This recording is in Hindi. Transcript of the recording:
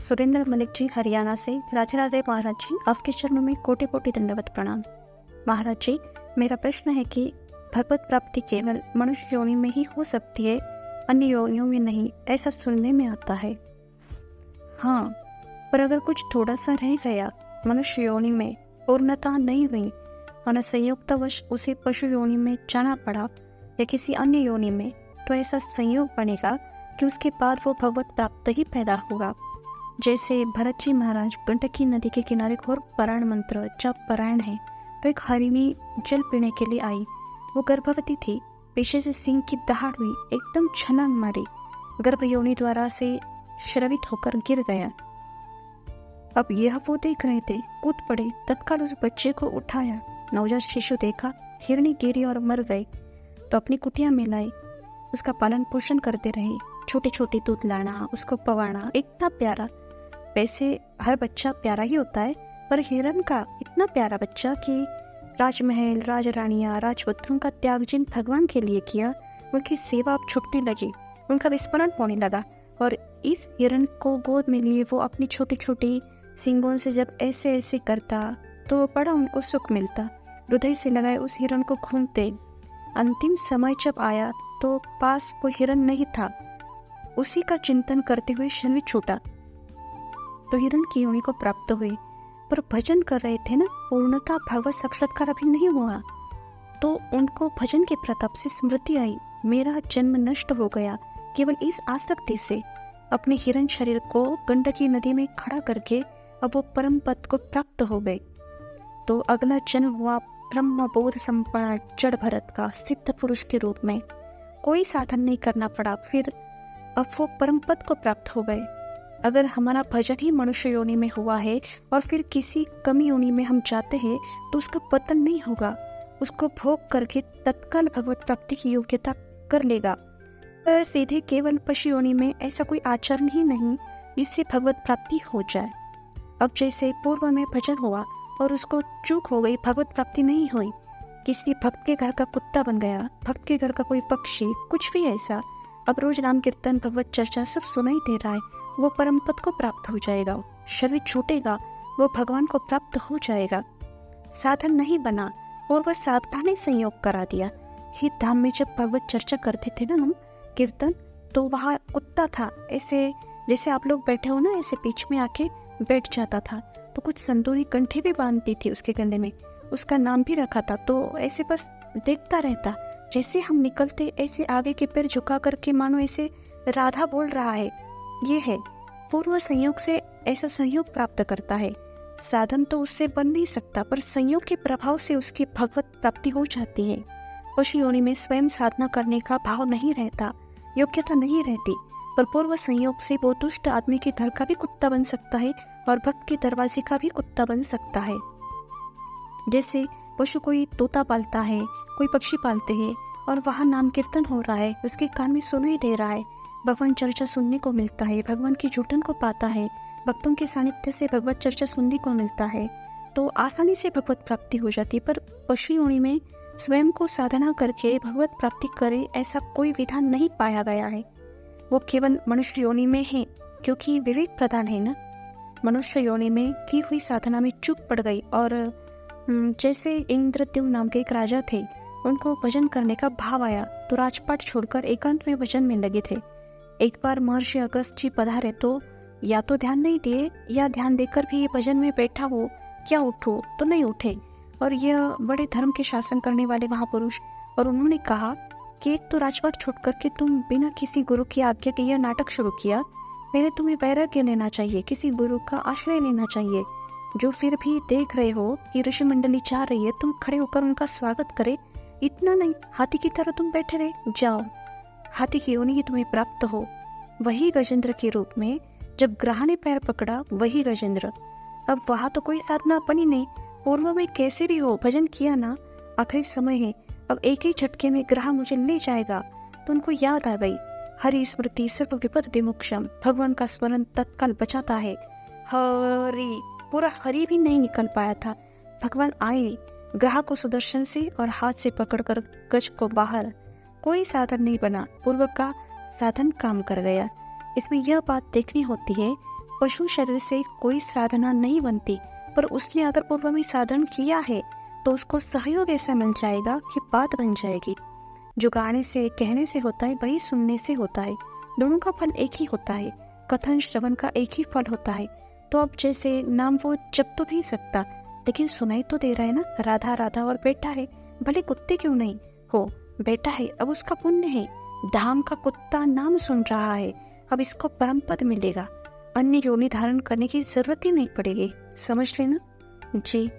सुरेंद्र मलिक जी हरियाणा से। राधे राधे महाराज जी, आपके चरणों में कोटि कोटि दंडवत प्रणाम। महाराज जी, मेरा प्रश्न है कि भगवत प्राप्ति केवल मनुष्य योनि में ही हो सकती है, अन्य योनियों में नहीं, ऐसा सुनने में आता है। हाँ, पर अगर कुछ थोड़ा सा रह गया, मनुष्य योनि में पूर्णता नहीं हुई और संयोगतावश उसे पशु योनि में जाना पड़ा या किसी अन्य योनि में, तो ऐसा संयोग बनेगा कि उसके बाद वो भगवत प्राप्त ही पैदा होगा। जैसे भरत जी महाराज गंडकी नदी के किनारे घोर पारायण मंत्र जप पारायण है, तो एक हरिणी जल पीने के लिए आई। वो गर्भवती थी, पीछे से सिंह की दहाड़ हुई, एकदम छलांग मारी, गर्भ योनि द्वारा से श्रवित होकर गिर गया। अब यह वो देख रहे थे, कूद पड़े, तत्काल उस बच्चे को उठाया। नवजात शिशु देखा, हिरणी गिरी और मर गए, तो अपनी कुटिया में लाए, उसका पालन पोषण करते रहे, छोटे छोटे दूध लाना, उसको पवाना, इतना प्यारा। वैसे हर बच्चा प्यारा ही होता है, पर हिरण का इतना प्यारा बच्चा कि राजमहल, राजरानियां, राजपुत्रों का त्याग जिन भगवान के लिए किया, उनकी सेवा अब छुटने लगी, उनका विस्मरण होने लगा। और इस हिरण को गोद में लिए वो अपनी छोटी छोटी सींगों से जब ऐसे ऐसे करता तो बड़ा उनको सुख मिलता। हृदय से लगाए उस हिरण को घूमते। अंतिम समय जब आया तो पास वो हिरण नहीं था, उसी का चिंतन करते हुए शरीर छूटा, तो हिरण की योनि को प्राप्त हुई। पर भजन कर रहे थे ना, पूर्णता भगवत साक्षात्कार अभी नहीं हुआ, तो उनको भजन के प्रताप से स्मृति आई, मेरा जन्म नष्ट हो गया केवल इस आसक्ति से। अपने हिरण शरीर को गंडकी नदी में खड़ा करके अब वो परम पद को प्राप्त हो गए। तो अगला जन्म हुआ ब्रह्म बोध संपन्न जड़ भरत का, सिद्ध पुरुष के रूप में। कोई साधन नहीं करना पड़ा, फिर अब वो परम पद को प्राप्त हो गए। अगर हमारा भजन ही मनुष्य योनि में हुआ है और फिर किसी कमी योनि में हम जाते हैं, तो उसका पतन नहीं होगा, उसको भोग करके तत्काल भगवत प्राप्ति की योग्यता कर लेगा। पर सीधे केवल पशु योनि में ऐसा कोई आचरण ही नहीं जिससे भगवत प्राप्ति हो जाए। अब जैसे पूर्व में भजन हुआ और उसको चूक हो गई, भगवत प्राप्ति नहीं हुई, किसी भक्त के घर का कुत्ता बन गया, भक्त के घर का कोई पक्षी, कुछ भी ऐसा, अब रोज नाम कीर्तन भगवत चर्चा सब सुनाई दे रहा है, वो परम पद को प्राप्त हो जाएगा, शरीर छूटेगा, वो भगवान को प्राप्त हो जाएगा। साधन नहीं बना और वह साधना ने संयोग करा दिया। हित धाम में जब भगवत चर्चा करते थे ना हम कीर्तन, तो वहाँ कुत्ता था, ऐसे जैसे आप लोग बैठे हो ना, ऐसे बीच में आके बैठ जाता था, तो कुछ संतूरी कंठी भी बांधती थी उसके गले में, उसका नाम भी रखा था। तो ऐसे बस देखता रहता, जैसे हम निकलते ऐसे आगे के पैर झुका करके मानो ऐसे राधा बोल रहा है। ये है पूर्व संयोग से ऐसा संयोग प्राप्त करता है। साधन तो उससे बन नहीं सकता, पर संयोग के प्रभाव से उसकी भगवत प्राप्ति हो जाती है। पशु योनि में स्वयं साधना करने का भाव नहीं रहता, योग्यता नहीं रहती, पर पूर्व संयोग से वो दुष्ट आदमी के घर का भी कुत्ता बन सकता है और भक्त के दरवाजे का भी कुत्ता बन सकता है। जैसे पशु कोई तोता पालता है, कोई पक्षी पालते हैं और वहाँ नाम कीर्तन हो रहा है, उसके कान में सुनाई दे रहा है, भगवान चर्चा सुनने को मिलता है, भगवान की जुटन को पाता है, भक्तों के सानिध्य से भगवत चर्चा सुनने को मिलता है, तो आसानी से भगवत प्राप्ति हो जाती है। पर पशु योनि में स्वयं को साधना करके भगवत प्राप्ति करे ऐसा कोई विधान नहीं पाया गया है। वो केवल मनुष्य योनि में है, क्योंकि विवेक प्रधान है ना। मनुष्य योनि में की हुई साधना में चूक पड़ गई। और जैसे इंद्रदेव नाम के एक राजा थे, उनको भजन करने का भाव आया, तो राजपाट छोड़कर एकांत में भजन में लगे थे। एक बार महर्षि अगस्त जी पधारे, तो या तो ध्यान नहीं दिए या ध्यान देकर भी ये भजन में बैठा हो, क्या उठो, तो नहीं उठे। और यह बड़े धर्म के शासन करने वाले महापुरुष, और उन्होंने कहा कि एक तो राजपाट छोड़ करके तुम बिना किसी गुरु की आज्ञा के यह नाटक शुरू किया, पहले तुम्हें वैराग्य लेना चाहिए, किसी गुरु का आश्रय लेना चाहिए। जो फिर भी देख रहे हो कि ऋषि मंडली चाह रही है तुम खड़े होकर उनका स्वागत करे, इतना नहीं, हाथी की तरह तुम बैठे रहे, जाओ, हाथी की योनि ही तुम्हें प्राप्त हो। वही गजेंद्र के रूप में जब ग्रह ने पैर पकड़ा, वही गजेंद्र। अब वहां तो कोई साधना बनी नहीं, पूर्व में कैसे भी हो भजन किया ना, आखिरी समय है, अब एक ही झटके में ग्रह मुझे ले जाएगा। तो उनको याद आ गई, हरि स्मृति सर्व विपद विमुक्षम, भगवान का स्मरण तत्काल बचाता है। हरि, पूरा हरि भी नहीं निकल पाया था, भगवान आए ग्रह को सुदर्शन से और हाथ से पकड़कर गज को बाहर। कोई साधन नहीं बना, पूर्व का साधन काम कर गया। इसमें यह बात देखनी होती है पशु शरीर से कोई साधना नहीं बनती, पर उसने अगर पूर्व में साधन किया है तो उसको सहयोग ऐसा मिल जाएगा कि बात बन जाएगी। जो गाने से कहने से होता है वही सुनने से होता है, दोनों का फल एक ही होता है, कथन श्रवण का एक ही फल होता है। तो अब जैसे नाम वो जप तो नहीं सकता, लेकिन सुनाई तो दे रहा है ना, राधा राधा और बेटा है, भले कुत्ते क्यों नहीं हो, बेटा है, अब उसका पुण्य है। धाम का कुत्ता नाम सुन रहा है, अब इसको परम पद मिलेगा, अन्य योनि धारण करने की जरूरत ही नहीं पड़ेगी। समझ लेना जी।